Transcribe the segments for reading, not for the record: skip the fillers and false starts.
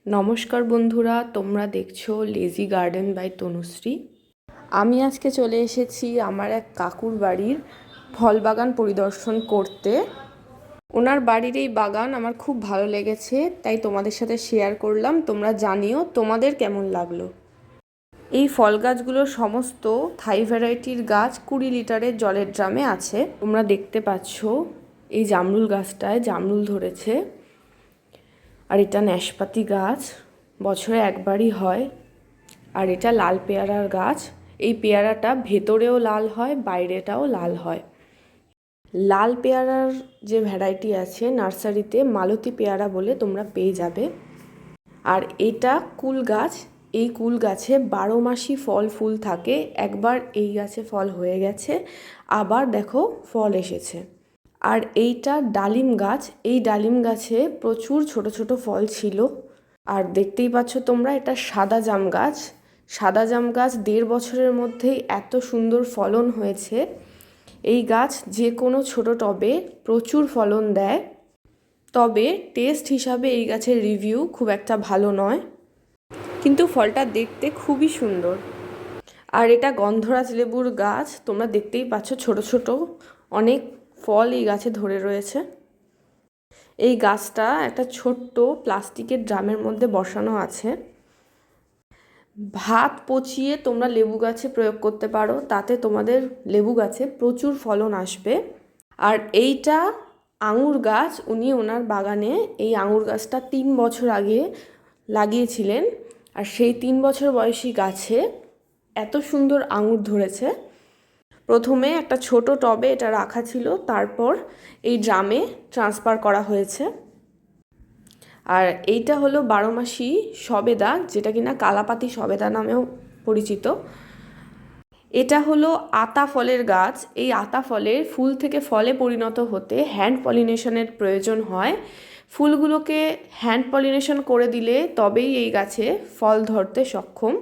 নমস্কার বন্ধুরা, তোমরা দেখছো লেজি গার্ডেন বাই তনুশ্রী। আমি আজকে চলে এসেছি আমার এক কাকুর বাড়ির ফল বাগান পরিদর্শন করতে। ওনার বাড়ির এই বাগান আমার খুব ভালো লেগেছে, তাই তোমাদের সাথে শেয়ার করলাম। তোমরা জানিও তোমাদের কেমন লাগলো। এই ফল গাছগুলো সমস্ত থাই ভ্যারাইটির গাছ 20 লিটারের জলের ড্রামে আছে। তোমরা দেখতে পাচ্ছ এই জামরুল গাছটায় জামরুল ধরেছে। আর এটা নাশপাতি গাছ, বছরে একবারই হয়। আর এটা লাল পেয়ারার গাছ। এই পেয়ারাটা ভেতরেও লাল হয়, বাইরেটাও লাল হয়। লাল পেয়ারার যে ভ্যারাইটি আছে নার্সারিতে মালতী পেয়ারা বলে তোমরা পেয়ে যাবে। আর এটা কুল গাছ। এই কুল গাছে 12 মাসই ফল ফুল থাকে। একবার এই গাছে ফল হয়ে গেছে, আবার দেখো ফল এসেছে। আর এইটা ডালিম গাছ। এই ডালিম গাছে প্রচুর ছোট ছোট ফল ছিল। আর দেখতেই পাচ্ছ তোমরা, এটা সাদা জাম গাছ। সাদা জাম গাছ 1.5 বছরের মধ্যেই এত সুন্দর ফলন হয়েছে। এই গাছ যে কোনো ছোট টবে প্রচুর ফলন দেয়, তবে টেস্ট হিসাবে এই গাছের রিভিউ খুব একটা ভালো নয়, কিন্তু ফলটা দেখতে খুবই সুন্দর। আর এটা গন্ধরাজ লেবুর গাছ। তোমরা দেখতেই পাচ্ছ ছোট ছোট অনেক ফল এই গাছে ধরে রয়েছে। এই গাছটা একটা ছোট্ট প্লাস্টিকের ড্রামের মধ্যে বসানো আছে। ভাত পচিয়ে তোমরা লেবু গাছে প্রয়োগ করতে পারো, তাতে তোমাদের লেবু গাছে প্রচুর ফলন আসবে। আর এইটা আঙুর গাছ। উনি ওনার বাগানে এই আঙুর গাছটা 3 বছর আগে লাগিয়েছিলেন। আর সেই 3 বছর বয়সী গাছে এত সুন্দর আঙুর ধরেছে। প্রথমে একটা ছোট টবে এটা রাখা ছিল, তারপর এই ড্রামে ট্রান্সফার করা হয়েছে। আর এইটা হলো 12 মাসি সবেদা, যেটা কিনা কালাপাতি সবেদা নামেও পরিচিত। এটা হলো আতা ফলের গাছ। এই আতা ফলের ফুল থেকে ফলে পরিণত হতে হ্যান্ড পলিনেশনের প্রয়োজন হয়। ফুলগুলোকে হ্যান্ড পলিনেশন করে দিলে তবেই এই গাছে ফল ধরতে সক্ষম।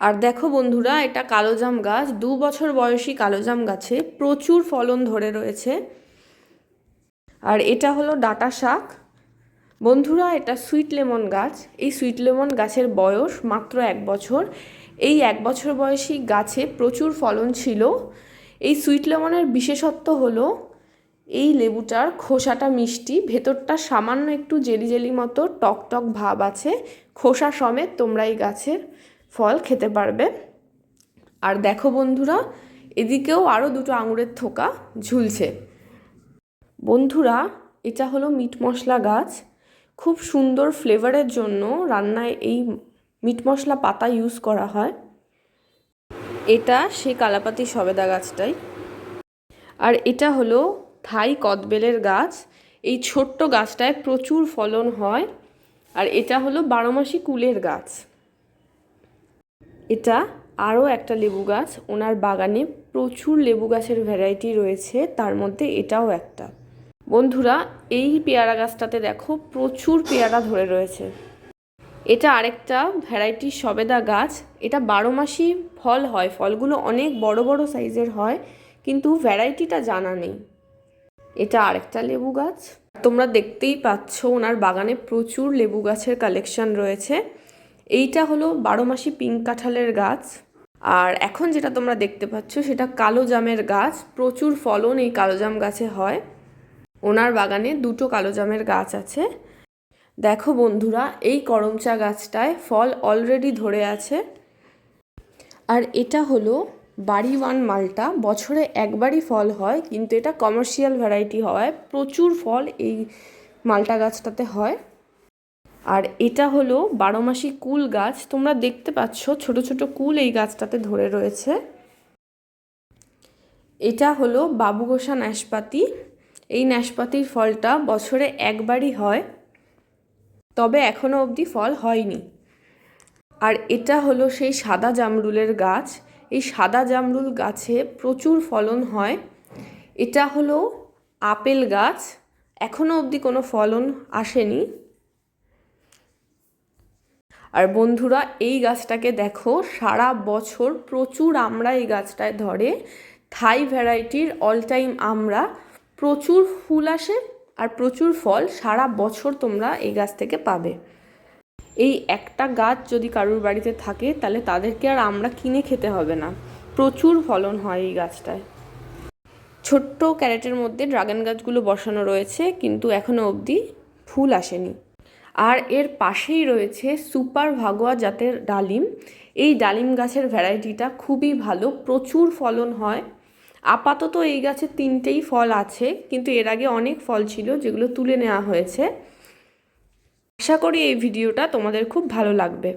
আর দেখো বন্ধুরা, এটা কালোজাম গাছ। 2 বছর বয়সী কালোজাম গাছে প্রচুর ফলন ধরে রয়েছে। আর এটা হলো ডাঁটা শাক। বন্ধুরা, এটা সুইট লেমন গাছ। এই সুইট লেমন গাছের বয়স মাত্র 1 বছর। এই 1 বছর বয়সী গাছে প্রচুর ফলন ছিল। এই সুইট লেমনের বিশেষত্ব হলো এই লেবুটার খোসাটা মিষ্টি, ভেতরটা সামান্য একটু জেলি জেলি মতো টক টক ভাব আছে। খোসা সমেত তোমরা এই গাছের ফল খেতে পারবে। আর দেখো বন্ধুরা, এদিকেও আরও 2টো আঙুরের থোকা ঝুলছে। বন্ধুরা, এটা হলো মিট মশলা গাছ। খুব সুন্দর ফ্লেভারের জন্য রান্নায় এই মিট মশলা পাতা ইউজ করা হয়। এটা সেই কালাপাতি সবেদা গাছটাই। আর এটা হলো থাই কদবেলের গাছ। এই ছোট্ট গাছটায় প্রচুর ফলন হয়। আর এটা হলো 12 মাসি কুলের গাছ। এটা আরও একটা লেবু গাছ। ওনার বাগানে প্রচুর লেবু গাছের ভ্যারাইটি রয়েছে, তার মধ্যে এটাও একটা। বন্ধুরা, এই পেয়ারা গাছটাতে দেখো প্রচুর পেয়ারা ধরে রয়েছে। এটা আরেকটা ভ্যারাইটি সবেদা গাছ। এটা 12 মাসই ফল হয়। ফলগুলো অনেক বড় বড় সাইজের হয়, কিন্তু ভ্যারাইটিটা জানা নেই। এটা আরেকটা লেবু গাছ। তোমরা দেখতেই পাচ্ছ ওনার বাগানে প্রচুর লেবু গাছের কালেকশন রয়েছে। এইটা হলো 12 মাসি পিঙ্ক কাঁঠালের গাছ। আর এখন যেটা তোমরা দেখতে পাচ্ছ সেটা কালো জামের গাছ। প্রচুর ফলন এই কালো জাম গাছে হয়। ওনার বাগানে 2টো কালো জামের গাছ আছে। দেখো বন্ধুরা, এই করমচা গাছটায় ফল অলরেডি ধরে আছে। আর এটা হলো বাড়িওয়ান মালটা। বছরে একবারই ফল হয়, কিন্তু এটা কমার্শিয়াল ভ্যারাইটি হওয়ায় প্রচুর ফল এই মালটা গাছটাতে হয়। আর এটা হলো 12 মাসি কুল গাছ। তোমরা দেখতে পাচ্ছ ছোট ছোট কুল এই গাছটাতে ধরে রয়েছে। এটা হলো বাবুগোসা নাশপাতি। এই নাশপাতির ফলটা বছরে একবারই হয়, তবে এখনও অবধি ফল হয়নি। আর এটা হলো সেই সাদা জামরুলের গাছ। এই সাদা জামরুল গাছে প্রচুর ফলন হয়। এটা হলো আপেল গাছ। এখনও অবধি কোনো ফলন আসেনি। আর বন্ধুরা, এই গাছটাকে দেখো, সারা বছর প্রচুর আমড়া এই গাছটায় ধরে। থাই ভ্যারাইটির অল টাইম আমড়া। প্রচুর ফুল আসে আর প্রচুর ফল সারা বছর তোমরা এই গাছ থেকে পাবে। এই একটা গাছ যদি কারুর বাড়িতে থাকে তাহলে তাদেরকে আর আমরা কিনে খেতে হবে না, প্রচুর ফলন হয় এই গাছটায়। ছোট্ট ক্যারেটের মধ্যে ড্রাগন গাছগুলো বসানো রয়েছে, কিন্তু এখনও অবধি ফুল আসেনি। আর এর পাশেই রয়েছে সুপার ভাগোয়া জাতের ডালিম। এই ডালিম গাছের ভ্যারাইটিটা খুবই ভালো, প্রচুর ফলন হয়। আপাতত এই গাছে 3টেই ফল আছে, কিন্তু এর আগে অনেক ফল ছিল যেগুলো তুলে নেওয়া হয়েছে। আশা করি এই ভিডিওটা তোমাদের খুব ভালো লাগবে।